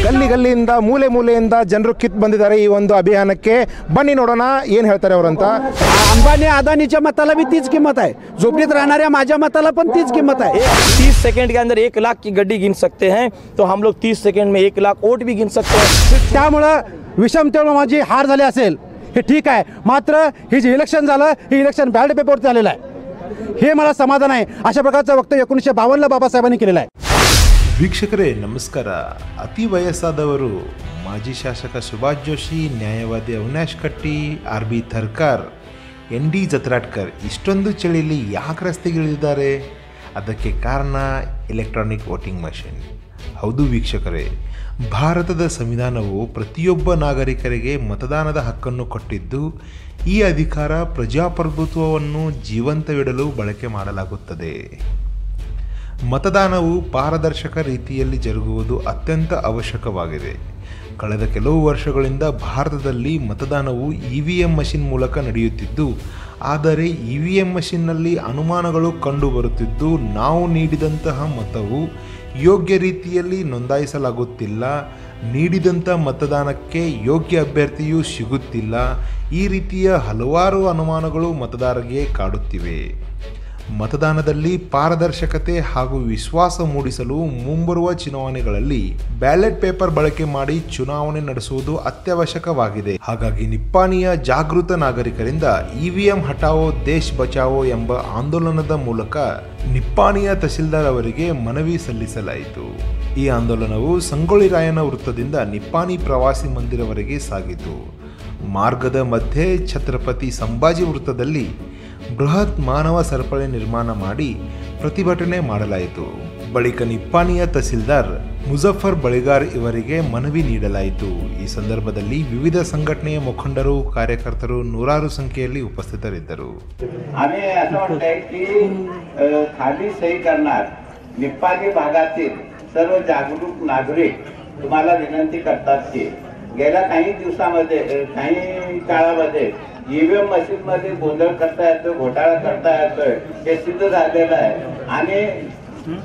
ಗಲ್ಲಿ ಗಲ್ಲಿಯಿಂದ ಮೂಲೆ ಮೂಲೆಯಿಂದ ಜನರು ಕಿತ್ತು ಬಂದಿದ್ದಾರೆ ಈ ಒಂದು ಅಭಿಯಾನಕ್ಕೆ. ಬನ್ನಿ ನೋಡೋಣ ಏನು ಹೇಳ್ತಾರೆ ಅವರಂತ. अंबानी अदानीच्या मताला भी तीच किंमत आहे, झोपडीत राहणाऱ्या माझ्या मताला पण तीच किंमत आहे. 30 सेकंड के अंदर 1 लाख की गड्डी गिन सकते हैं, तो हम लोग 30 सेकंड में 1 लाख वोट भी गिन सकते हैं. त्यामुळं विषमतेमुळे माझी हार झाली असेल हे ठीक आहे, मात्र हे जे इलेक्शन झालं हे इलेक्शन बॅलेट पेपरवरती झालेलं आहे, हे मला समाधान आहे. अशा प्रकारचं वक्तव्य 1952 बाबासाहेबांनी केलेलं आहे. ವೀಕ್ಷಕರೇ ನಮಸ್ಕಾರ. ಅತಿ ವಯಸ್ಸಾದವರು ಮಾಜಿ ಶಾಸಕ ಸುಭಾಷ್ ಜೋಶಿ, ನ್ಯಾಯವಾದಿ ಅವಿನಾಶ್ ಕಟ್ಟಿ, ಆರ್ ಬಿ ಥರ್ಕಾರ್, ಎನ್ ಡಿ ಜತ್ರಾಟ್ಕರ್ ಇಷ್ಟೊಂದು ಚಳಿಯಲ್ಲಿ ಯಾಕೆ ರಸ್ತೆಗಿಳಿದಿದ್ದಾರೆ? ಅದಕ್ಕೆ ಕಾರಣ ಎಲೆಕ್ಟ್ರಾನಿಕ್ ವೋಟಿಂಗ್ ಮಷಿನ್. ಹೌದು ವೀಕ್ಷಕರೇ, ಭಾರತದ ಸಂವಿಧಾನವು ಪ್ರತಿಯೊಬ್ಬ ನಾಗರಿಕರಿಗೆ ಮತದಾನದ ಹಕ್ಕನ್ನು ಕೊಟ್ಟಿದ್ದು, ಈ ಅಧಿಕಾರ ಪ್ರಜಾಪ್ರಭುತ್ವವನ್ನು ಜೀವಂತವಿಡಲು ಬಳಕೆ ಮಾಡಲಾಗುತ್ತದೆ. ಮತದಾನವು ಪಾರದರ್ಶಕ ರೀತಿಯಲ್ಲಿ ಜರುಗುವುದು ಅತ್ಯಂತ ಅವಶ್ಯಕವಾಗಿದೆ. ಕಳೆದ ಕೆಲವು ವರ್ಷಗಳಿಂದ ಭಾರತದಲ್ಲಿ ಮತದಾನವು EVM ಮಷಿನ್ ಮೂಲಕ ನಡೆಯುತ್ತಿದ್ದು, ಆದರೆ EVM ಮಷಿನ್ನಲ್ಲಿ ಅನುಮಾನಗಳು ಕಂಡುಬರುತ್ತಿದ್ದು, ನಾವು ನೀಡಿದಂತಹ ಮತವು ಯೋಗ್ಯ ರೀತಿಯಲ್ಲಿ ನೋಂದಾಯಿಸಲಾಗುತ್ತಿಲ್ಲ, ನೀಡಿದಂಥ ಮತದಾನಕ್ಕೆ ಯೋಗ್ಯ ಅಭ್ಯರ್ಥಿಯೂ ಸಿಗುತ್ತಿಲ್ಲ. ಈ ರೀತಿಯ ಹಲವಾರು ಅನುಮಾನಗಳು ಮತದಾರರಿಗೆ ಕಾಡುತ್ತಿವೆ. ಮತದಾನದಲ್ಲಿ ಪಾರದರ್ಶಕತೆ ಹಾಗೂ ವಿಶ್ವಾಸ ಮೂಡಿಸಲು ಮುಂಬರುವ ಚುನಾವಣೆಗಳಲ್ಲಿ ಬ್ಯಾಲೆಟ್ ಪೇಪರ್ ಬಳಕೆ ಮಾಡಿ ಚುನಾವಣೆ ನಡೆಸುವುದು ಅತ್ಯವಶ್ಯಕವಾಗಿದೆ. ಹಾಗಾಗಿ ನಿಪ್ಪಾಣಿಯ ಜಾಗೃತ ನಾಗರಿಕರಿಂದ EVM ಹಟಾವೋ ದೇಶ್ ಬಚಾವೋ ಎಂಬ ಆಂದೋಲನದ ಮೂಲಕ ನಿಪ್ಪಾಣಿಯ ತಹಸೀಲ್ದಾರ್ ಅವರಿಗೆ ಮನವಿ ಸಲ್ಲಿಸಲಾಯಿತು. ಈ ಆಂದೋಲನವು ಸಂಗೊಳ್ಳಿ ರಾಯಣ್ಣ ವೃತ್ತದಿಂದ ನಿಪ್ಪಾಣಿ ಪ್ರವಾಸಿ ಮಂದಿರವರೆಗೆ ಸಾಗಿತು. ಮಾರ್ಗದ ಮಧ್ಯೆ ಛತ್ರಪತಿ ಸಂಭಾಜಿ ವೃತ್ತದಲ್ಲಿ ಬೃಹತ್ ಮಾನವ ಸರಪಳಿ ನಿರ್ಮಾಣ ಮಾಡಿ ಪ್ರತಿಭಟನೆ ಮಾಡಲಾಯಿತು. ಬಳಿಕ ನಿಪ್ಪಾಣಿಯ ತಹಸೀಲ್ದಾರ್ ಮುಜಫರ್ ಬಳಿಗಾರ್ ಇವರಿಗೆ ಮನವಿ ನೀಡಲಾಯಿತು. ಈ ಸಂದರ್ಭದಲ್ಲಿ ವಿವಿಧ ಸಂಘಟನೆಯ ಮುಖಂಡರು, ಕಾರ್ಯಕರ್ತರು ನೂರಾರು ಸಂಖ್ಯೆಯಲ್ಲಿ ಉಪಸ್ಥಿತರಿದ್ದರು. आम्ही असं म्हणतोय की खाली सही करणार निप्पाणी भागातील सर्व जागरूक नागरिक तुम्हाला विनंती करतात की गेल्या काही दिवसामध्ये काही काळामध्ये EVM मशीन मध्ये गोंधळ करता येतो, घोटाळा करता येतोय, हे सिद्ध झालेलं आहे. आणि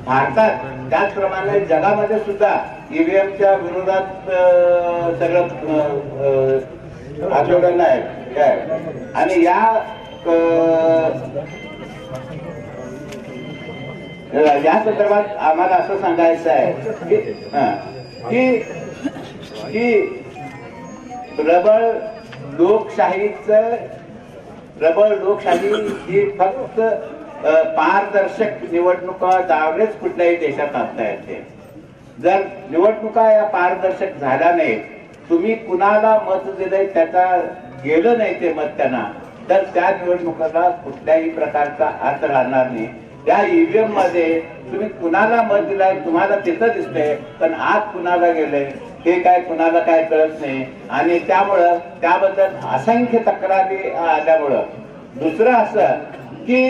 भारतात त्याचप्रमाणे जगामध्ये सुद्धा EVMच्या विरोधात सगळं आंदोलन आहे काय. आणि या संदर्भात आम्हाला असं सांगायचं आहे की प्रबळ लोकशाही ही फक्त पारदर्शक निवडणुका त्यावेळेस कुठल्याही देशात आणता येते. जर निवडणुका या पारदर्शक झाल्या नाही, तुम्ही कुणाला मत दिलंय त्याचा गेलं नाही ते मत त्यांना, तर त्या निवडणुकाला कुठल्याही प्रकारचा अर्थ राहणार नाही. त्या EVM मध्ये तुम्ही कुणाला मत दिलाय तुम्हाला तिथं दिसतंय, पण आत कुणाला गेलंय हे काय कुणाला काय कळत नाही. आणि त्यामुळं त्याबद्दल असंख्य तक्रारी आल्यामुळं दुसरं असं की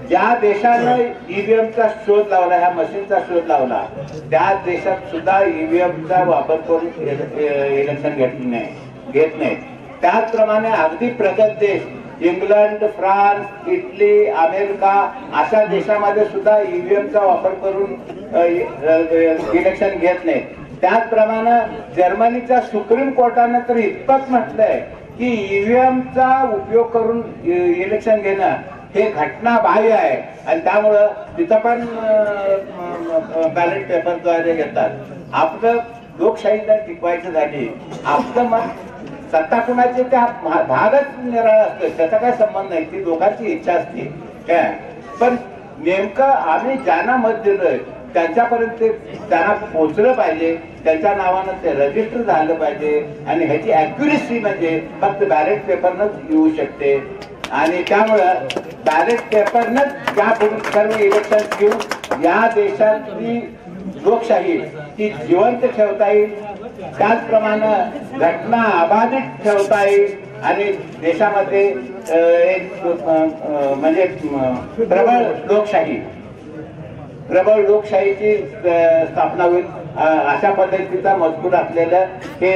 ज्या देशानं EVMचा शोध लावला, ह्या मशीनचा शोध लावला, त्या देशात सुद्धा EVMचा वापर करून इलेक्शन घेत नाही. त्याचप्रमाणे अगदी प्रगत देश इंग्लंड, फ्रान्स, इटली, अमेरिका अशा देशामध्ये सुद्धा EVMचा वापर करून इलेक्शन घेत नाही. त्याचप्रमाणे जर्मनीच्या सुप्रीम कोर्टाने तर इतकंच म्हटलंय की EVMचा उपयोग करून इलेक्शन घेणं हे घटनाबाह्य आहे, आणि त्यामुळं तिथं पण बॅलेट पेपरद्वारे घेतात. आपलं लोकशाही जर टिकवायची झाली, आपलं मत सत्ता कुणाची त्या भागच निराळा असतो, त्याचा काय संबंध नाही, ती लोकांची इच्छा असते काय. पण नेमकं आम्ही ज्यांना मत दिलंय त्यांच्यापर्यंत त्यांना पोहोचलं पाहिजे, त्यांच्या नावानं ते रजिस्टर झालं पाहिजे. आणि ह्याची ॲक्युरेसी म्हणजे फक्त बॅलेट पेपरनंच येऊ शकते. आणि त्यामुळं बॅलेट पेपरनंच यापुढे सर्व इलेक्शन घेऊन या देशातली लोकशाही ती जिवंत ठेवता येईल, त्याचप्रमाणे घटना अबाधित ठेवता येईल आणि देशामध्ये एक म्हणजे प्रबळ लोकशाहीची स्थापना होईल. अशा पद्धतीचा मजकूर असलेलं हे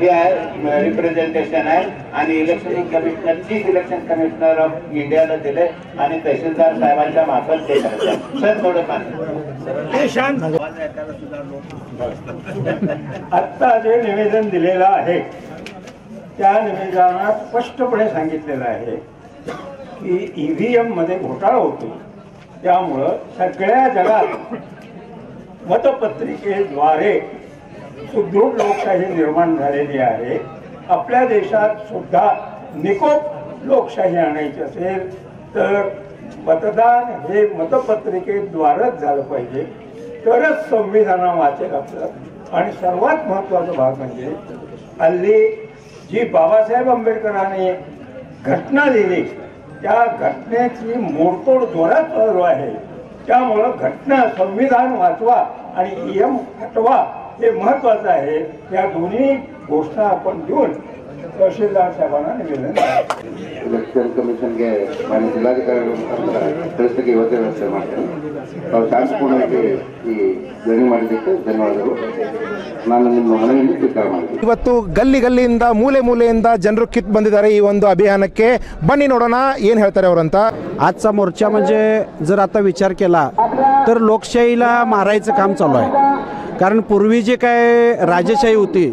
आहे रिप्रेझेंटेशन आहे आणि election commissioner chief election commissioner of इंडियाला दिले आणि तहसीलदार साहेबांच्या मार्फत ते करतात. सर थोडं आत्ता जे निवेदन दिलेलं आहे त्या निवेदनात स्पष्टपणे सांगितलेलं आहे की ईव्हीएम मध्ये घोटाळा होतो, त्यामुळं सगळ्या जगात मतपत्रिकेद्वारे सुदृढ लोकशाही निर्माण झालेली आहे. आपल्या देशात सुद्धा निकोप लोकशाही आणायची असेल तर मतदान हे मतपत्रिकेद्वारच झालं पाहिजे, तरच संविधान वाचेल आपलं. आणि सर्वात महत्त्वाचा भाग म्हणजे हल्ली जी बाबासाहेब आंबेडकरांनी घटना लिहिली त्या घटनेची मोडतोड जोरात चालू आहे. त्यामुळं घटना संविधान वाचवा आणि ईएम हटवा हे महत्वाचं आहे. या दोन्ही घोषणा आपण देऊन तहसीलदार साहेबांना निवेदन इलेक्शन कमीशन ಗೆ ಮಾನ್ಯ ಜಿಲ್ಲಾಧಿಕಾರಿಗಳು ತಿಳಿಸಿಕೆ ಇವತ್ತೇ ವ್ಯವಸ್ಥೆ ಮಾಡ್ತಾರೆ. ನಾವು ಶಾಂತಿಪೂರ್ಣವಾಗಿ ಈ ಧ್ವನಿ ಮಾಡಿದ್ದಕ್ಕೆ ಧನ್ಯವಾದಗಳು. ನಾನು ನಿಮ್ಮ ಮನವಿಯನ್ನು ಸ್ವೀಕಾರ ಮಾಡ್ತೀನಿ. ಇವತ್ತು ಗಲ್ಲಿ ಗಲ್ಲಿಯಿಂದ ಮೂಲೆ ಮೂಲೆಯಿಂದ ಜನರು ಕಿತ್ ಬಂದಿದ್ದಾರೆ ಈ ಒಂದು ಅಭಿಯಾನಕ್ಕೆ. ಬನ್ನಿ ನೋಡೋಣ ಏನು ಹೇಳ್ತಾರೆ ಅವರಂತ. आजचा मोर्चा म्हणजे जर आता विचार केला तर लोकशाहीला मारायचं काम चालू आहे. कारण पूर्वी जे काय राजेशाही होती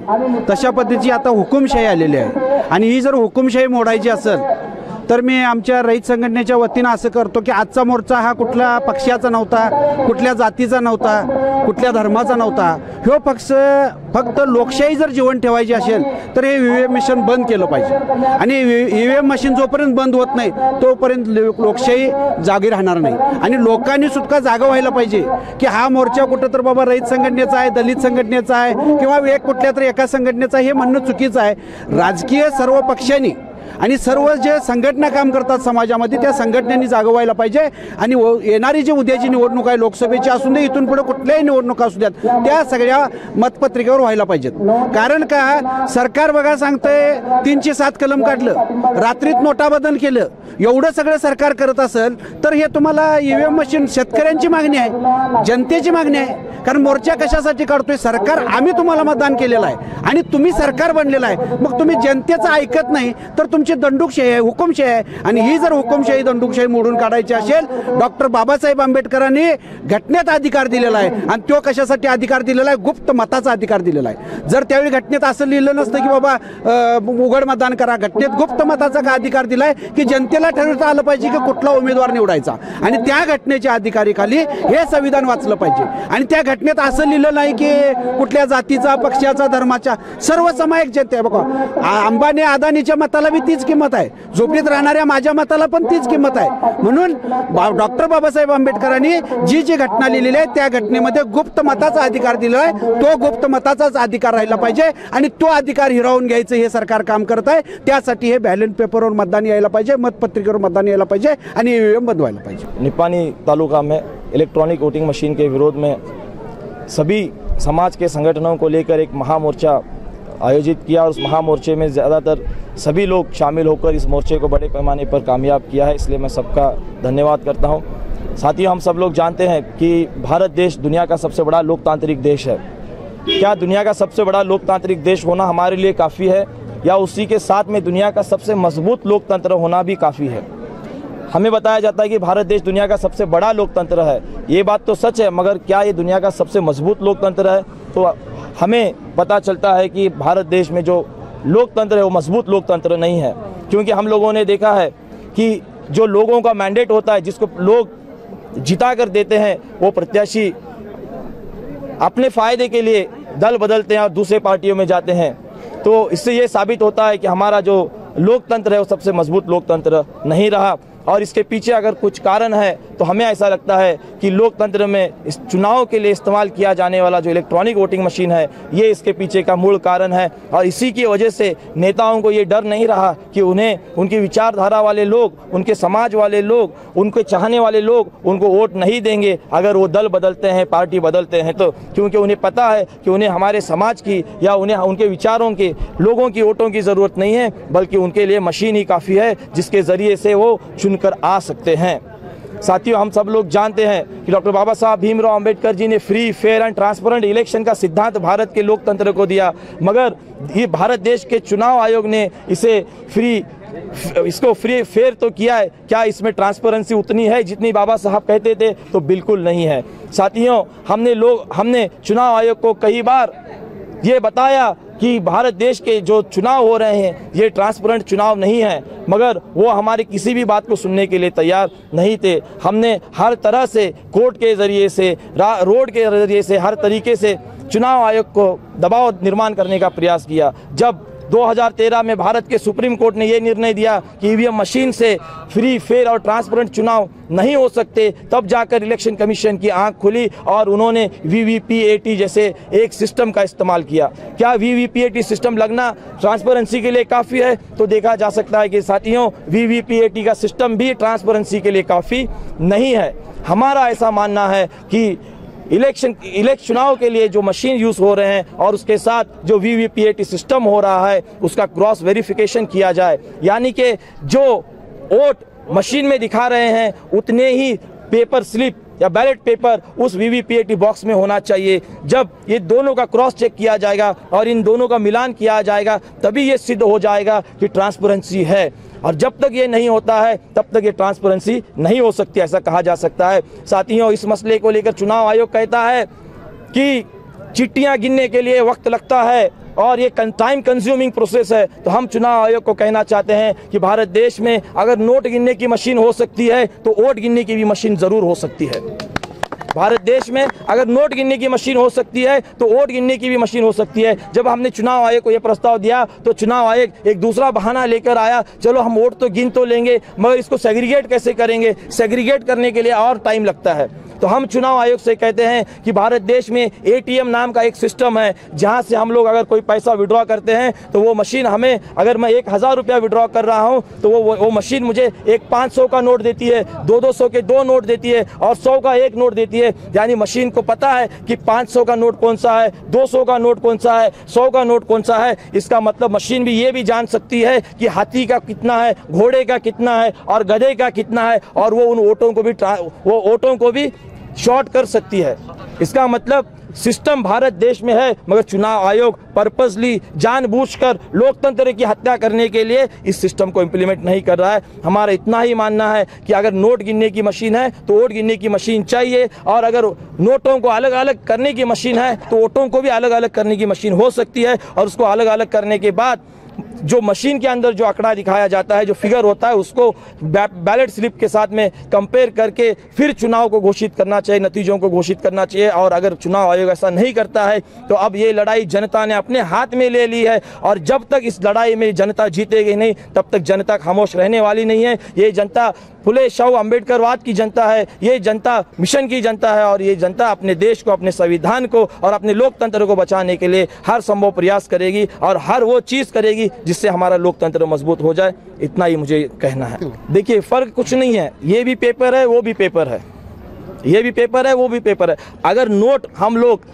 तशा पद्धतीची आता हुकुमशाही आलेली आहे आणि ही जर हुकुमशाही मोडायची असेल तर मी आमच्या रयत संघटनेच्या वतीनं असं करतो की आजचा मोर्चा हा कुठल्या पक्षाचा नव्हता, कुठल्या जातीचा नव्हता, कुठल्या धर्माचा नव्हता. ह्यो पक्ष फक्त लोकशाही जर जीवन ठेवायची असेल तर हे ईव्हीएम मशीन बंद केलं पाहिजे आणि ईव्हीएम मशीन जोपर्यंत बंद होत नाही तोपर्यंत लोकशाही जागी राहणार नाही. आणि लोकांनी सुद्धा जागा व्हायला पाहिजे की हा मोर्चा कुठं तर बाबा रयत संघटनेचा आहे, दलित संघटनेचा आहे किंवा कुठल्या तरी एका संघटनेचा, हे म्हणणं चुकीचं आहे. राजकीय सर्व पक्षांनी आणि सर्व जे संघटना काम करतात समाजामध्ये त्या संघटनांनी जागा व्हायला पाहिजे. आणि येणारी जी उद्याची निवडणूक आहे लोकसभेची असून दे, इथून पुढे कुठल्याही निवडणुका असू द्यात, त्या सगळ्या मतपत्रिकेवर व्हायला पाहिजेत. कारण का सरकार बघा सांगतंय 307 कलम काढलं, रात्रीत नोटा बदल केलं, एवढं सगळं सरकार करत असेल तर हे तुम्हाला ईव्हीएम मशीन शेतकऱ्यांची मागणी आहे, जनतेची मागणी आहे. कारण मोर्चा कशासाठी काढतोय? सरकार आम्ही तुम्हाला मतदान केलेलं आहे आणि तुम्ही सरकार बनलेलं आहे, मग तुम्ही जनतेचं ऐकत नाही तर तुमची दंडुकशाही आहे, हुकुमशाही आहे. आणि ही जर हुकुमशाही दंडुकशाही मोडून काढायची असेल, डॉक्टर बाबासाहेब आंबेडकरांनी घटनेत अधिकार दिलेला आहे आणि तो कशासाठी अधिकार दिलेला आहे? गुप्त मताचा अधिकार दिलेला आहे. जर त्यावेळी घटनेत असं लिहिलं नसतं की बाबा उघड मतदान करा, घटनेत गुप्त मताचा का अधिकार दिलाय की जनतेला ठरवता आलं पाहिजे की कुठला उमेदवार निवडायचा आणि त्या घटनेच्या अधिकारीखाली हे संविधान वाचलं पाहिजे. आणि त्या घटनेत असं लिहिलं नाही की कुठल्या जातीचा, पक्षाचा, धर्माच्या, सर्व समायक जनते. बघा अंबानी अदानीच्या मताला बी तीच किंमत आहे, झोपडीत राहणाऱ्या माझ्या मताला पण तीच किंमत आहे. म्हणून डॉक्टर बाबासाहेब आंबेडकरांनी जी जी घटना लिहिलेली आहे त्या घटनेमध्ये गुप्त मताचा अधिकार दिलेला आहे, तो गुप्त मताचाच अधिकार राहिला पाहिजे आणि तो अधिकार हिरावून घ्यायचं हे सरकार काम करत आहे. त्यासाठी हे बॅलेट पेपरवर मतदान यायला पाहिजे, मतपत्रिकेवर मतदान यायला पाहिजे आणि ईव्हीएम बंद व्हायला पाहिजे. निपानी तालुका में इलेक्ट्रॉनिक वोटिंग मशीन के विरोध में सभी समाज के संगठनों को लेकर एक महामोर्चा आयोजित किया और उस महामोर्चे में ज़्यादातर सभी लोग शामिल होकर इस मोर्चे को बड़े पैमाने पर कामयाब किया है, इसलिए मैं सबका धन्यवाद करता हूं. साथियों, हम सब लोग जानते हैं कि भारत देश दुनिया का सबसे बड़ा लोकतांत्रिक देश है. क्या दुनिया का सबसे बड़ा लोकतांत्रिक देश होना हमारे लिए काफ़ी है या उसी के साथ में दुनिया का सबसे मजबूत लोकतंत्र होना भी काफ़ी है? हमें बताया जाता है कि भारत देश दुनिया का सबसे बड़ा लोकतंत्र है, ये बात तो सच है, मगर क्या ये दुनिया का सबसे मजबूत लोकतंत्र है? तो हमें पता चलता है कि भारत देश में जो लोकतंत्र है वो मजबूत लोकतंत्र नहीं है. क्योंकि हम लोगों ने देखा है कि जो लोगों का मैंडेट होता है, जिसको लोग जिता कर देते हैं, वो प्रत्याशी अपने फ़ायदे के लिए दल बदलते हैं और दूसरे पार्टियों में जाते हैं. तो इससे ये साबित होता है कि हमारा जो लोकतंत्र है वो सबसे मजबूत लोकतंत्र नहीं रहा. और इसके पीछे अगर कुछ कारण है तो हमें ऐसा लगता है कि लोकतंत्र में इस चुनाव के लिए इस्तेमाल किया जाने वाला जो इलेक्ट्रॉनिक वोटिंग मशीन है ये इसके पीछे का मूल कारण है. और इसी की वजह से नेताओं को ये डर नहीं रहा कि उन्हें उनकी विचारधारा वाले लोग, उनके समाज वाले लोग, उनके चाहने वाले लोग उनको वोट नहीं देंगे अगर वो दल बदलते हैं, पार्टी बदलते हैं. तो क्योंकि उन्हें पता है कि उन्हें हमारे समाज की या उन्हें उनके विचारों के लोगों की वोटों की ज़रूरत नहीं है, बल्कि उनके लिए मशीन ही काफ़ी है जिसके ज़रिए से वो चुनकर आ सकते हैं. साथियों, हम सब लोग जानते हैं कि डॉक्टर बाबा साहब भीमराव अंबेडकर जी ने free, fair end transparent election का सिद्धांत भारत के लोकतंत्र को दिया, मगर ये भारत देश के चुनाव आयोग ने इसको फ्री फेयर तो किया है, क्या इसमें ट्रांसपेरेंसी उतनी है जितनी बाबा साहब कहते थे? तो बिल्कुल नहीं है। साथियों, हमने चुनाव आयोग को कई बार ये बताया कि भारत देश के जो चुनाव हो रहे हैं ये ट्रांसपेरेंट चुनाव नहीं है, मगर वो हमारी किसी भी बात को सुनने के लिए तैयार नहीं थे। हमने हर तरह से कोर्ट के ज़रिए से, रोड के ज़रिए से, हर तरीके से चुनाव आयोग को दबाव निर्माण करने का प्रयास किया। जब 2013 में भारत के सुप्रीम कोर्ट ने यह निर्णय दिया कि ईवीएम मशीन से फ्री, फेयर और ट्रांसपेरेंट चुनाव नहीं हो सकते, तब जाकर इलेक्शन कमीशन की आंख खुली और उन्होंने वीवीपीएटी जैसे एक सिस्टम का इस्तेमाल किया। क्या वीवीपीएटी सिस्टम लगना ट्रांसपेरेंसी के लिए काफ़ी है? तो देखा जा सकता है कि साथियों, वीवीपीएटी का सिस्टम भी ट्रांसपेरेंसी के लिए काफ़ी नहीं है। हमारा ऐसा मानना है कि चुनाव के लिए जो मशीन यूज़ हो रहे हैं और उसके साथ जो वीवीपीएटी सिस्टम हो रहा है उसका क्रॉस वेरिफिकेशन किया जाए, यानी कि जो वोट मशीन में दिखा रहे हैं उतने ही पेपर स्लिप या बैलेट पेपर उस वीवीपीएटी बॉक्स में होना चाहिए। जब ये दोनों का क्रॉस चेक किया जाएगा और इन दोनों का मिलान किया जाएगा तभी ये सिद्ध हो जाएगा कि ट्रांसपेरेंसी है, और जब तक ये नहीं होता है तब तक ये ट्रांसपेरेंसी नहीं हो सकती, ऐसा कहा जा सकता है। साथियों, इस मसले को लेकर चुनाव आयोग कहता है कि चिट्ठियां गिनने के लिए वक्त लगता है और ये टाइम कंज्यूमिंग प्रोसेस है, तो हम चुनाव आयोग को कहना चाहते हैं कि भारत देश में अगर नोट गिनने की मशीन हो सकती है तो वोट गिनने की भी मशीन ज़रूर हो सकती है। भारत देश में अगर नोट गिनने की मशीन हो सकती है तो वोट गिनने की भी मशीन हो सकती है। जब हमने चुनाव आयोग को यह प्रस्ताव दिया तो चुनाव आयोग एक दूसरा बहाना लेकर आया, चलो हम वोट तो गिन तो लेंगे मगर इसको सेग्रीगेट कैसे करेंगे? सेग्रीगेट करने के लिए और टाइम लगता है। तो हम चुनाव आयोग से कहते हैं कि भारत देश में एटीएम नाम का एक सिस्टम है जहां से हम लोग अगर कोई पैसा विड्रॉ करते हैं तो वो मशीन हमें, अगर मैं 1000 रुपया विड्रॉ कर रहा हूं तो वो मशीन मुझे एक 500 का नोट देती है, 200 के 2 नोट देती है और 100 का 1 नोट देती है। यानी मशीन को पता है कि 500 का नोट कौन सा है, 200 का नोट कौन सा है, 100 का नोट कौन सा है। इसका मतलब मशीन भी ये भी जान सकती है कि हाथी का कितना है, घोड़े का कितना है और गधे का कितना है, और वो उन वोटों को भी शॉर्ट कर सकती है। इसका मतलब सिस्टम भारत देश में है, मगर चुनाव आयोग पर्पसली जानबूझकर लोकतंत्र की हत्या करने के लिए इस सिस्टम को इम्प्लीमेंट नहीं कर रहा है। हमारा इतना ही मानना है कि अगर नोट गिनने की मशीन है तो वोट गिनने की मशीन चाहिए, और अगर नोटों को अलग अलग करने की मशीन है तो वोटों को भी अलग अलग करने की मशीन हो सकती है, और उसको अलग अलग करने के बाद जो मशीन के अंदर जो आंकड़ा दिखाया जाता है, जो फिगर होता है, उसको बैलेट स्लिप के साथ में कंपेयर करके फिर चुनाव को घोषित करना चाहिए, नतीजों को घोषित करना चाहिए। और अगर चुनाव आयोग ऐसा नहीं करता है तो अब ये लड़ाई जनता ने अपने हाथ में ले ली है, और जब तक इस लड़ाई में जनता जीतेगी नहीं तब तक जनता खामोश रहने वाली नहीं है। ये जनता फुले शाहू अम्बेडकरवाद की जनता है, ये जनता मिशन की जनता है, और ये जनता अपने देश को, अपने संविधान को और अपने लोकतंत्र को बचाने के लिए हर संभव प्रयास करेगी और हर वो चीज़ करेगी जिससे हमारा लोकतंत्र मजबूत हो जाए। इतना ही मुझे कहना है। देखिए, फ़र्क कुछ नहीं है, ये भी पेपर है, वो भी पेपर है, ये भी पेपर है, वो भी पेपर है। अगर नोट हम लोग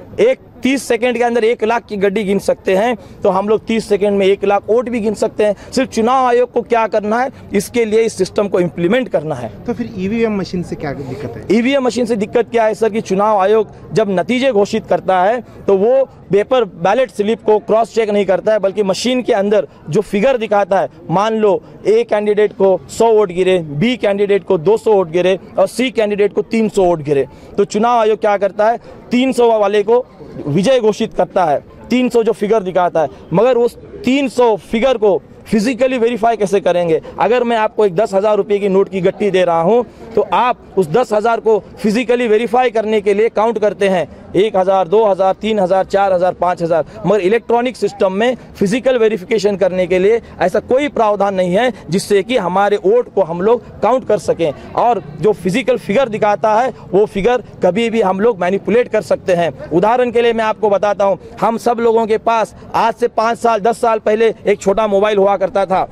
30 सेकंड के अंदर 1 लाख की गड्डी गिन सकते हैं तो हम लोग 30 सेकंड में 1 लाख वोट भी गिन सकते हैं। सिर्फ चुनाव आयोग को क्या करना है, इसके लिए इस सिस्टम को इम्प्लीमेंट करना है। तो फिर ईवीएम मशीन से क्या दिक्कत है? ईवीएम मशीन से दिक्कत क्या है सर, कि चुनाव आयोग जब नतीजे घोषित करता है तो वो पेपर बैलेट स्लिप को क्रॉस चेक नहीं करता है, बल्कि मशीन के अंदर जो फिगर दिखाता है, मान लो ए कैंडिडेट को 100 वोट गिरे, बी कैंडिडेट को 200 वोट गिरे और सी कैंडिडेट को 300 वोट गिरे, तो चुनाव आयोग क्या करता है, 300 वाले को विजय घोषित करता है, 300 जो फिगर दिखाता है। मगर उस 300 फिगर को फिजिकली वेरीफाई कैसे करेंगे? अगर मैं आपको एक 10,000 रुपये की नोट की गट्टी दे रहा हूं तो आप उस 10,000 को फिजिकली वेरीफाई करने के लिए काउंट करते हैं 1,000, 2,000, 3,000, 4,000, 5,000, मगर इलेक्ट्रॉनिक सिस्टम में फिजिकल वेरिफिकेशन करने के लिए ऐसा कोई प्रावधान नहीं है जिससे कि हमारे वोट को हम लोग काउंट कर सकें। और जो फिजिकल फिगर दिखाता है वो फिगर कभी भी हम लोग मैनिपुलेट कर सकते हैं। उदाहरण के लिए मैं आपको बताता हूं, हम सब लोगों के पास आज से 5 साल 10 साल पहले एक छोटा मोबाइल हुआ करता था।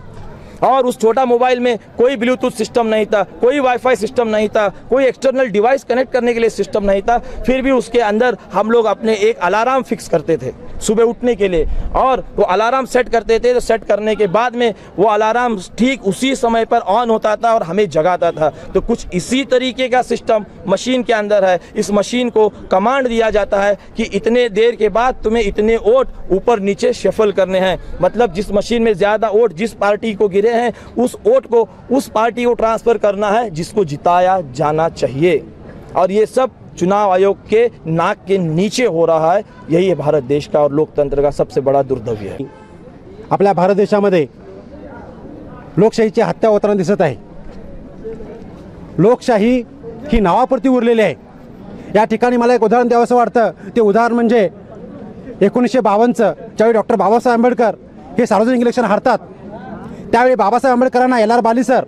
और उस छोटा मोबाइल में कोई ब्लूटूथ सिस्टम नहीं था, कोई वाईफाई सिस्टम नहीं था, कोई एक्सटर्नल डिवाइस कनेक्ट करने के लिए सिस्टम नहीं था। फिर भी उसके अंदर हम लोग अपने एक अलार्म फिक्स करते थे सुबह उठने के लिए, और वो अलार्म सेट करते थे। तो सेट करने के बाद में वो अलार्म ठीक उसी समय पर ऑन होता था और हमें जगाता था। तो कुछ इसी तरीके का सिस्टम मशीन के अंदर है। इस मशीन को कमांड दिया जाता है कि इतने देर के बाद तुम्हें इतने वोट ऊपर नीचे शफल करने हैं। मतलब जिस मशीन में ज़्यादा वोट जिस पार्टी को गिरे हैं, उस वोट को उस पार्टी को ट्रांसफ़र करना है जिसको जिताया जाना चाहिए। और ये सब चुनाव आयोग के नाक के नीचे हो रहा है। यही है भारत देश का और लोकतंत्र का सबसे बड़ा दुर्दैव्य है। आपल्या भारत देशामध्ये लोकशाहीची हत्या होताना दिसत आहे। लोकशाही ही नावापुरती उरलेली आहे। या ठिकाणी मला एक उदाहरण द्यावंसं वाटतं। ते उदाहरण म्हणजे 1952चं ज्यावेळी डॉक्टर बाबासाहेब आंबेडकर हे सार्वजनिक इलेक्शन हारतात, त्यावेळी बाबासाहेब आंबेडकरांना LR बाली सर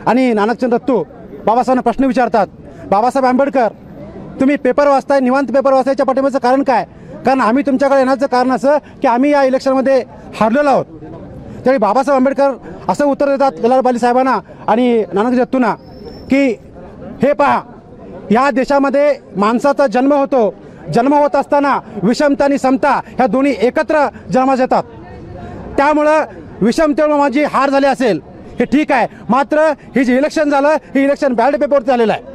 आणि नानकचंद दत्तू बाबासाहेबांना प्रश्न विचारतात, बाबासाहेब आंबेडकर तुम्ही पेपर वाचताय, निवांत पेपर वाचायच्या पाठिंब्याचं कारण काय? कारण आम्ही तुमच्याकडे येण्याचं कारण असं की आम्ही या इलेक्शनमध्ये हारलेलो आहोत। त्यावेळी बाबासाहेब आंबेडकर असं उत्तर देतात LR बाली साहेबांना आणि नानकचंद दत्तूंना की हे पहा, या देशामध्ये माणसाचा जन्म होतो, जन्म होत असताना विषमता आणि समता ह्या दोन्ही एकत्र जन्मास येतात। त्यामुळं विषमतेमुळे माझी हार झाली असेल हे ठीक आहे, मात्र हे जे इलेक्शन झालं हे इलेक्शन बॅलेट पेपरवरती झालेलं आहे,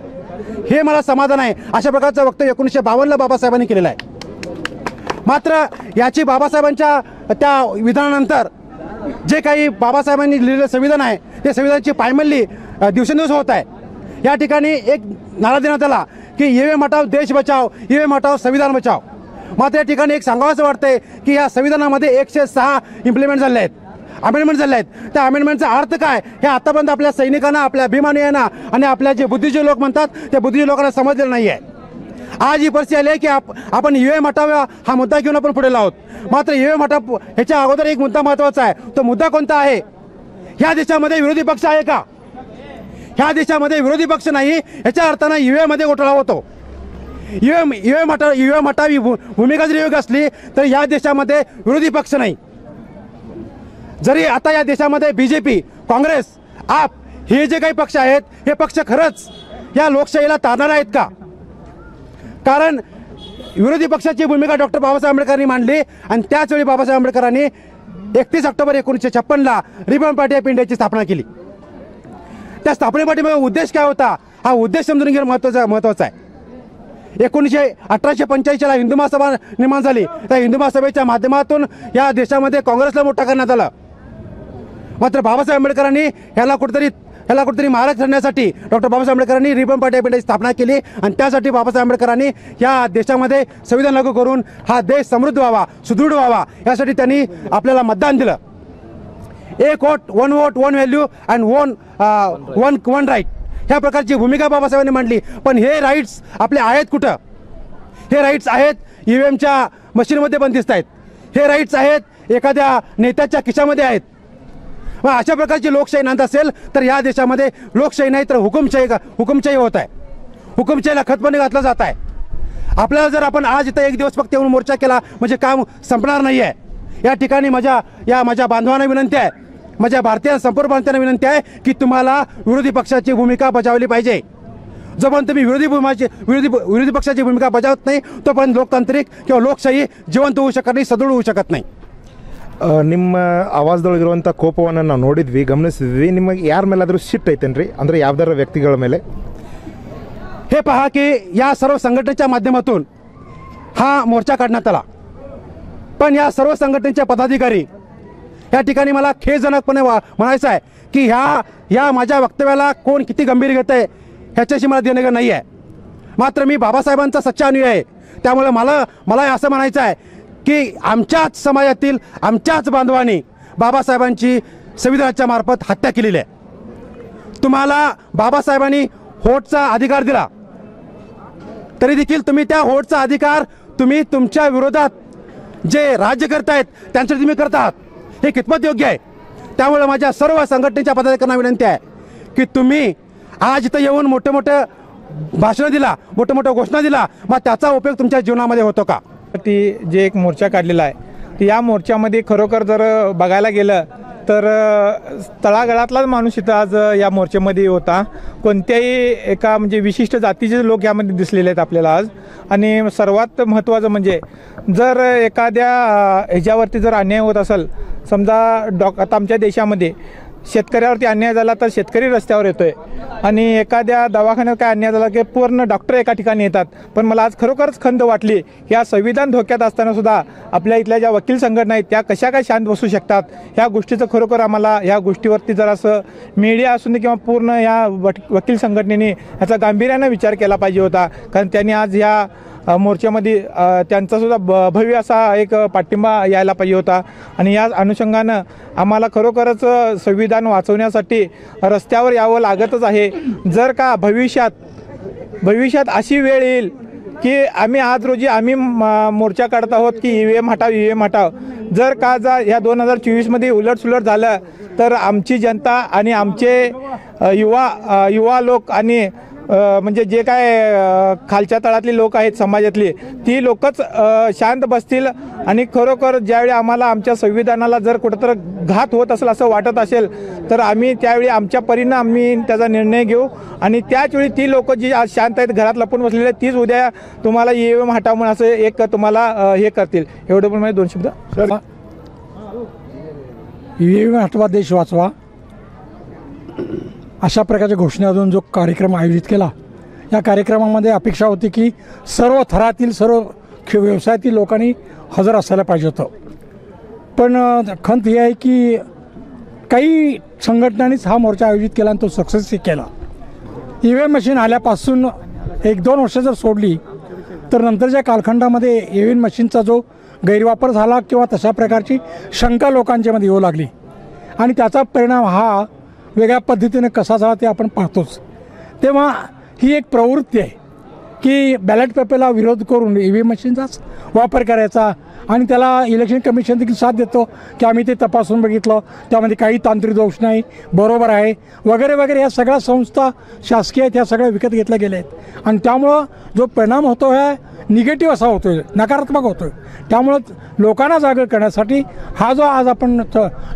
हे मला समाधान आहे। अशा प्रकारचं वक्तव्य 1952ला बाबासाहेबांनी केलेलं आहे। मात्र याची बाबासाहेबांच्या त्या विधानानंतर जे काही बाबासाहेबांनी लिहिलेलं संविधान आहे ते संविधानाची पायमल्ली दिवसेंदिवस होत आहे। या ठिकाणी एक नारा देण्यात आला की EVM हटाव देश बचाव, EVM हटाव संविधान बचाव। मात्र या ठिकाणी एक सांगावंसं वाटतंय की या संविधानामध्ये 106 इम्प्लिमेंट झाले आहेत, अमेंडमेंट झाले आहेत। त्या अमेंडमेंटचा अर्थ काय हे आतापर्यंत आपल्या सैनिकांना, आपल्या अभिमानीयांना आणि आपल्या जे बुद्धिजीवी लोक म्हणतात त्या बुद्धिजीवी लोकांना समजलेलं नाही आहे। आज ही परिस्थिती आली आहे की आपण EVM हटावा हा मुद्दा घेऊन आपण पुढे आहोत। मात्र EVM हटाव ह्याच्या अगोदर एक मुद्दा महत्त्वाचा आहे। तो मुद्दा कोणता आहे? ह्या देशामध्ये विरोधी पक्ष आहे का? ह्या देशामध्ये विरोधी पक्ष नाही, याच्या अर्थानं EVM मध्ये घोटाळा होतो। EVM हटावी भूमिका जरी योग्य असली तर या देशामध्ये विरोधी पक्ष नाही। जरी आता या देशामध्ये BJP, काँग्रेस, आप हे जे काही पक्ष आहेत हे पक्ष खरंच या लोकशाहीला तारणार आहेत का? कारण विरोधी पक्षाची भूमिका डॉक्टर बाबासाहेब आंबेडकरांनी मांडली आणि त्याच वेळी बाबासाहेब आंबेडकरांनी 31 ऑक्टोबर 1956ला रिपब्लिकन पार्टी ऑफ इंडियाची स्थापना केली। त्या स्थापनेपाठीमागे उद्देश काय होता हा उद्देश समजून घेणं महत्त्वाचा आहे। 1885ला हिंदू महासभा निर्माण झाली। त्या हिंदू महासभेच्या माध्यमातून या देशामध्ये काँग्रेसला मोठा करण्यात आलं। मात्र बाबासाहेब आंबेडकरांनी ह्याला कुठेतरी मारक ठरण्यासाठी डॉक्टर बाबासाहेब आंबेडकरांनी रिपब्लिकन पार्टी ऑफ इंडियाची स्थापना केली आणि त्यासाठी बाबासाहेब आंबेडकरांनी या देशामध्ये संविधान लागू करून हा देश समृद्ध व्हावा, सुदृढ व्हावा यासाठी त्यांनी आपल्याला मतदान दिलं। एक vote, one value and one right ह्या प्रकारची भूमिका बाबासाहेबांनी मांडली। पण हे राईट्स आपले आहेत कुठं? हे राईट्स आहेत EVMच्या मशीनमध्ये बंदिस्त आहेत। हे राईट्स आहेत एखाद्या नेत्याच्या खिशामध्ये आहेत। मग अशा प्रकारची लोकशाही नांद असेल तर या देशामध्ये लोकशाही नाही तर हुकुमशाही होत आहे। हुकुमशाहीला खतपणे घातलं जात आहे। आपल्याला जर आपण आज इथं एक दिवस फक्त येऊन मोर्चा केला म्हणजे काम संपणार नाही आहे। या ठिकाणी माझ्या बांधवांना विनंती आहे, माझ्या भारतीय संपूर्ण भारतीयांना विनंती आहे की तुम्हाला विरोधी पक्षाची भूमिका बजावली पाहिजे। जोपर्यंत तुम्ही विरोधी पक्षाची भूमिका बजावत नाही तोपर्यंत लोकतांत्रिक किंवा लोकशाही जिवंत होऊ शकत नाही, सदृढ होऊ शकत नाही। ನಿಮ್ಮ ಆವಾಜದೊಳಗಿರುವಂಥ ಕೋಪವನ್ನು ನಾವು ನೋಡಿದ್ವಿ, ಗಮನಿಸಿದ್ವಿ। ನಿಮಗೆ ಯಾರ ಮೇಲಾದರೂ ಸಿಟ್ಟು ಐತೇನ್ರಿ? ಅಂದರೆ ಯಾವ್ದಾರ ವ್ಯಕ್ತಿಗಳ ಮೇಲೆ? हे पहा की या सर्व संघटनेच्या माध्यमातून हा मोर्चा काढण्यात आला, पण या सर्व संघटनेचे पदाधिकारी या ठिकाणी मला खेदजनकपणे म्हणायचं आहे की ह्या माझ्या वक्तव्याला कोण किती गंभीर घेत आहे ह्याच्याशी मला देणं नाही आहे। मात्र मी बाबासाहेबांचा सच्चा अनुयायी आहे, त्यामुळे मला असं म्हणायचं आहे की आमच्याच समाजातील आमच्याच बांधवांनी बाबासाहेबांची संविधानाच्या मार्फत हत्या केलेली आहे। तुम्हाला बाबासाहेबांनी होटचा अधिकार दिला तरी देखील तुम्ही त्या होटचा अधिकार तुम्ही तुमच्या विरोधात जे राज्य करतायत त्यांच्यासाठी तुम्ही करत आहात, हे कितपत योग्य आहे? त्यामुळे माझ्या सर्व संघटनेच्या पदाधिकाऱ्यांना विनंती आहे की तुम्ही आज इथं येऊन मोठे भाषणं दिला, मोठ्या घोषणा दिला, मग त्याचा उपयोग तुमच्या जीवनामध्ये होतो का? ती जे एक मोर्चा काढलेला आहे, या मोर्चामध्ये खरोखर जर बघायला गेलं तर तळागाळातलाच माणूस इथं आज या मोर्चामध्ये होता. कोणत्याही एका म्हणजे विशिष्ट जातीचे लोक यामध्ये दिसलेले आहेत आपल्याला आज. आणि सर्वात महत्त्वाचं म्हणजे जर एखाद्या ह्याच्यावरती जर अन्याय होत असेल, समजा आता आमच्या देशामध्ये शेतकऱ्यावरती अन्याय झाला तर शेतकरी रस्त्यावर येतोय आणि एखाद्या दवाखान्यात काय अन्याय झाला की पूर्ण डॉक्टर एका ठिकाणी येतात. पण मला आज खरोखरच खंत वाटली, या संविधान धोक्यात असताना सुद्धा आपल्या इथल्या ज्या वकील संघटना आहेत त्या कशा काय शांत बसू शकतात. ह्या गोष्टीचं खरोखर आम्हाला ह्या गोष्टीवरती जरासं मीडिया असून किंवा पूर्ण या वकील संघटनेने ह्याचा गांभीर्यानं विचार केला पाहिजे होता. कारण त्यांनी आज ह्या मोर्चामध्ये त्यांचासुद्धा भव्य असा एक पाठिंबा यायला पाहिजे होता. आणि या अनुषंगानं आम्हाला खरोखरच संविधान वाचवण्यासाठी रस्त्यावर यावं लागतच आहे. जर का भविष्यात अशी वेळ येईल की आज रोजी आम्ही मोर्चा काढत आहोत की EVM हटाव, EVM हटाव. जर का ह्या 2024मध्ये उलटसुलट झालं तर आमची जनता आणि आमचे युवा लोक आणि म्हणजे जे काय खालच्या तळातली लोक आहेत समाजातली, ती लोकच शांत बसतील. आणि खरोखर ज्यावेळी आम्हाला आमच्या संविधानाला जर कुठंतरी घात होत असेल असं वाटत असेल तर आम्ही त्यावेळी आमच्या परीनं आम्ही त्याचा निर्णय घेऊ. आणि त्याचवेळी ती लोक जी आज शांत आहेत, घरात लपून बसलेले, तीच उद्या तुम्हाला EVM हटाव म्हणून असं एक तुम्हाला हे करतील. एवढं पण माझे 2 शब्द. EVM हटवा देश वाचवा अशा प्रकारच्या घोषणातून जो कार्यक्रम आयोजित केला, या कार्यक्रमामध्ये अपेक्षा होती की सर्व थरातील सर्व व्यवसायातील लोकांनी हजर असायला पाहिजे होतं. पण खंत ही आहे की काही संघटनांनीच हा मोर्चा आयोजित केला आणि तो सक्सेस केला. EVM मशीन आल्यापासून 1-2 वर्ष जर सोडली तर नंतरच्या कालखंडामध्ये EVM मशीनचा जो गैरवापर झाला किंवा तशा प्रकारची शंका लोकांच्यामध्ये येऊ लागली आणि त्याचा परिणाम हा वेगळ्या पद्धतीने कसा झाला ते आपण पाहतोच. तेव्हा ही एक प्रवृत्ती आहे की बॅलेट पेपरला विरोध करून EVM मशीनचाच वापर करायचा आणि त्याला इलेक्शन कमिशन देखील साथ देतो की आम्ही ते तपासून बघितलं, त्यामध्ये काही तांत्रिक दोष नाही, बरोबर आहे वगैरे वगैरे. ह्या सगळ्या संस्था शासकीय आहेत, ह्या सगळ्या विकत घेतल्या गेल्या आहेत आणि त्यामुळं जो परिणाम होतो ह्या निगेटिव्ह असा होतो आहे, नकारात्मक होतो आहे. त्यामुळं लोकांना जागर करण्यासाठी हा जो आज आपण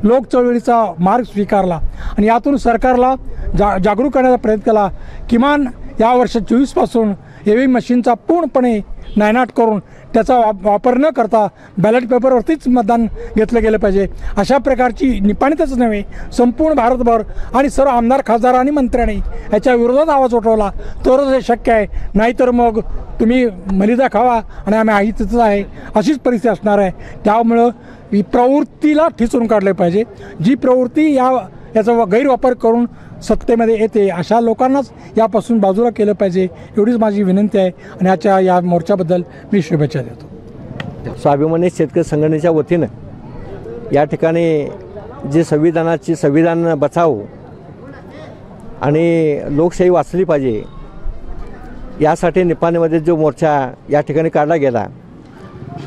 लोक चळवळीचा मार्ग स्वीकारला आणि यातून सरकारला जागरूक करण्याचा प्रयत्न केला. किमान या वर्ष 24पासून EVM मशीनचा पूर्णपणे नायनाट करून त्याचा वापर न करता बॅलेट पेपरवरतीच मतदान घेतलं गेलं पाहिजे. अशा प्रकारची निपाणीतच नव्हे संपूर्ण भारतभर आणि सर्व आमदार, खासदार आणि मंत्र्यांनी याच्या विरोधात आवाज उठवला तरच हे शक्य आहे. नाहीतर मग तुम्ही मलिदा खावा आणि आम्ही आई तिथंच आहे अशीच परिस्थिती असणार आहे. त्यामुळं ही प्रवृत्तीला ठिसून काढले पाहिजे. जी प्रवृत्ती याचा गैरवापर करून सत्तेमध्ये येते अशा लोकांनाच यापासून बाजूला केलं पाहिजे, एवढीच माझी विनंती आहे. आणि या मोर्चाबद्दल मी शुभेच्छा देतो. स्वाभिमानी शेतकरी संघटनेच्या वतीनं या ठिकाणी जे संविधान बचाव आणि लोकशाही वाचली पाहिजे यासाठी निपाणीमध्ये जो मोर्चा या ठिकाणी काढला गेला,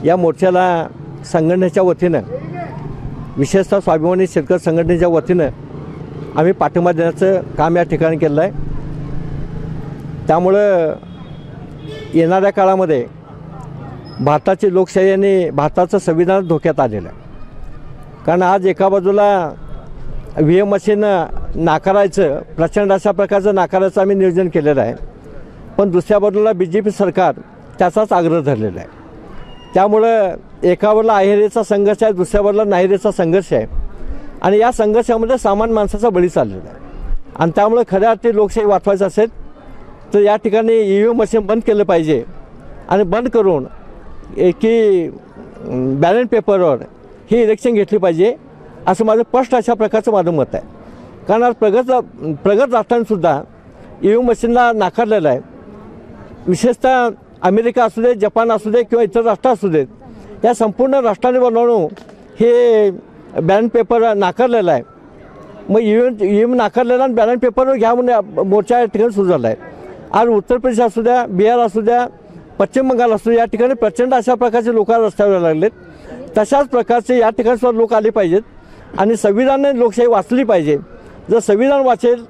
या मोर्चाला संघटनेच्या वतीनं विशेषतः स्वाभिमानी शेतकरी संघटनेच्या वतीनं आम्ही पाठिंबा देण्याचं काम या ठिकाणी केलं आहे. त्यामुळं येणाऱ्या काळामध्ये भारताची लोकशाही आणि भारताचं संविधान धोक्यात आलेलं आहे. कारण आज एका बाजूला EVM मशीन नाकारायचं, प्रचंड अशा प्रकारचं नाकारायचं आम्ही नियोजन केलेलं आहे, पण दुसऱ्या बाजूला BJP सरकार त्याचाच आग्रह धरलेला आहे. त्यामुळं एका बाजूला आहेरेचा संघर्ष आहे, दुसऱ्या बाजूला नाहिरेचा संघर्ष आहे आणि या संघर्षामध्ये सामान्य माणसाचा बळी चाललेला आहे. आणि त्यामुळे खऱ्या अर्थी लोकशाही वाचवायचं असेल तर या ठिकाणी EVM मशीन बंद केलं पाहिजे आणि बंद करून की बॅलेट पेपरवर ही इलेक्शन घेतली पाहिजे असं माझं स्पष्ट अशा प्रकारचं माझं मत आहे. कारण आज प्रगत राष्ट्रांनीसुद्धा EVM मशीनला नाकारलेलं आहे. विशेषतः अमेरिका असू दे, जपान असू दे किंवा इतर राष्ट्र असू देत, या संपूर्ण राष्ट्रांनी बनवून हे बॅलेट पेपर नाकारलेला आहे. मग EVM नाकारलेला आणि बॅलेट पेपरवर घ्या म्हणून मोर्चा या ठिकाणी सुरू झाला आहे. आज उत्तर प्रदेश असू द्या, बिहार असू द्या, पश्चिम बंगाल असू द्या, या ठिकाणी प्रचंड अशा प्रकारचे लोक रस्त्यावर लागलेत. तशाच प्रकारचे या ठिकाणी सुद्धा लोक आले पाहिजेत आणि संविधानाने लोकशाही वाचली पाहिजे. जर संविधान वाचेल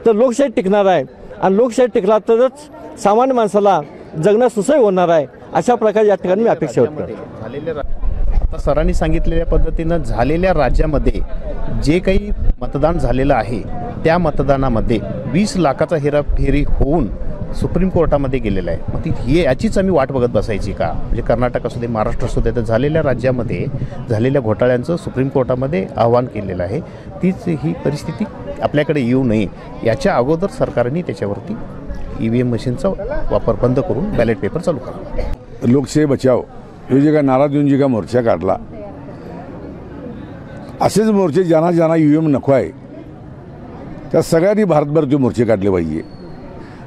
तर लोकशाही टिकणार आहे आणि लोकशाही टिकला तरच सामान्य माणसाला जगणं सुसह्य होणार आहे. अशा प्रकारे या ठिकाणी मी अपेक्षा होतो. आता सरांनी सांगितलेल्या पद्धतीनं झालेल्या राज्यामध्ये जे काही मतदान झालेलं आहे त्या मतदानामध्ये 20 लाखाचा हेराफेरी होऊन सुप्रीम कोर्टामध्ये गेलेला आहे. मग ही याचीच आम्ही वाट बघत बसायची का? म्हणजे कर्नाटक असू दे, महाराष्ट्र असू दे, तर झालेल्या राज्यामध्ये झालेल्या घोटाळ्यांचं सुप्रीम कोर्टामध्ये आव्हान केलेलं आहे. तीच ही परिस्थिती आपल्याकडे येऊ नये याच्या अगोदर सरकारने त्याच्यावरती EVM मशीनचा वापर बंद करून बॅलेट पेपर चालू करा. लोकशाही बचाव हे जे काय नारा देऊन जे काय मोर्चा काढला, असेच मोर्चे ज्यांना ज्यांना EVM नको आहे त्या सगळ्यांनी भारतभर ते मोर्चे काढले पाहिजे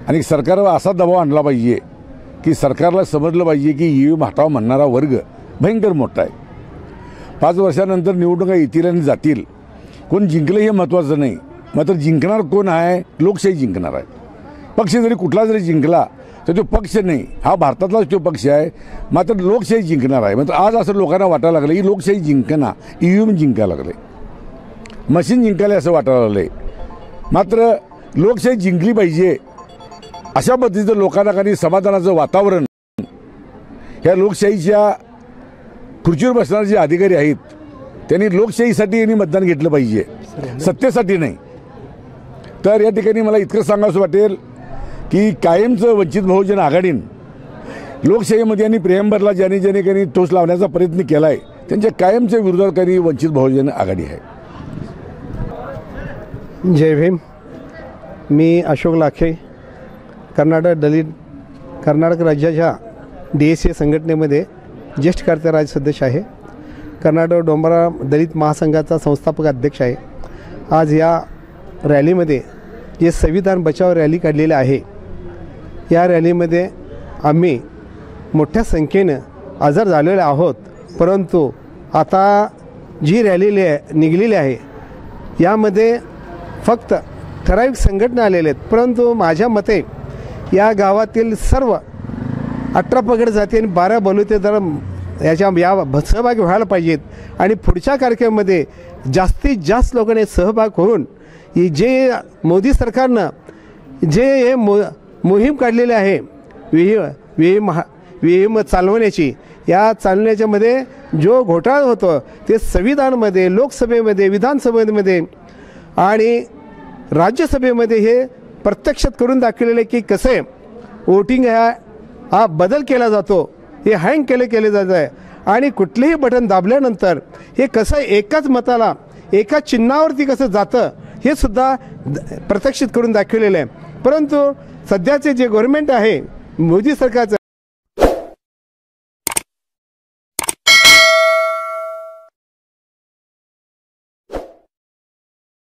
आणि सरकारवर असा दबाव आणला पाहिजे की सरकारला समजलं पाहिजे की EVM हटाव म्हणणारा वर्ग भयंकर मोठा आहे. 5 वर्षानंतर निवडणुका येतील आणि जातील. कोण जिंकलं हे महत्त्वाचं नाही, मात्र जिंकणार कोण आहे? लोकशाही जिंकणार आहे. पक्ष जरी कुठला जरी जिंकला तर तो पक्ष नाही, हा भारतातलाच तो पक्ष आहे, मात्र लोकशाही जिंकणार आहे. मात्र आज असं लोकांना वाटायला लागलं की लोकशाही जिंकना EVM जिंकायला लागले, मशीन जिंकायला असं वाटायला लागले. मात्र लोकशाही जिंकली पाहिजे अशा पद्धतीचं लोकांना काही समाधानाचं वातावरण ह्या लोकशाहीच्या खुर्चीवर बसणारे जे अधिकारी आहेत त्यांनी लोकशाहीसाठी यांनी मतदान घेतलं पाहिजे, सत्तेसाठी नाही. तर या ठिकाणी मला इतकं सांगावंसं वाटेल की कायमचं वंचित बहुजन आघाडीनं लोकशाहीमध्ये आणि प्रेमभरला ज्यांनी ज्यांनी काही ठोस लावण्याचा प्रयत्न केला आहे त्यांच्या कायमच्या विरोधात काही वंचित बहुजन आघाडी आहे. जय भीम. मी अशोक लाखे, कर्नाटक राज्याच्या DSA संघटनेमध्ये ज्येष्ठ कार्यकारी राज्य सदस्य आहे. कर्नाटक डोंबारा दलित महासंघाचा संस्थापक अध्यक्ष आहे. आज या रॅलीमध्ये जे संविधान बचाव रॅली काढलेली आहे, या रॅलीमध्ये आम्ही मोठ्या संख्येनं हजर झालेले आहोत. परंतु आता जी रॅली निघलेली आहे यामध्ये फक्त ठराविक संघटना आलेले आहेत. परंतु माझ्या मते या गावातील सर्व 18 पगड जाती आणि 12 बलुते जर या सहभागी व्हायला पाहिजेत आणि पुढच्या कार्यक्रमामध्ये जास्तीत जास्त लोकांनी सहभाग करून जे मोदी सरकारनं जे हे मोहीम काढलेली आहे व्हीएम चालवण्याची, या चालवण्याच्यामध्ये जो घोटाळा होतो ते संविधानामध्ये, लोकसभेमध्ये, विधानसभेमध्ये आणि राज्यसभेमध्ये हे प्रत्यक्षात करून दाखवलेलं आहे की कसे वोटिंग हा बदल केला जातो, हे हँग केले जात आहे आणि कुठलेही बटन दाबल्यानंतर हे कसं एकाच मताला एकाच चिन्हावरती कसं जातं हे सुद्धा प्रत्यक्षित करून दाखवलेलं आहे. परंतु सध्याचे जे गव्हर्नमेंट आहे मोदी सरकारचं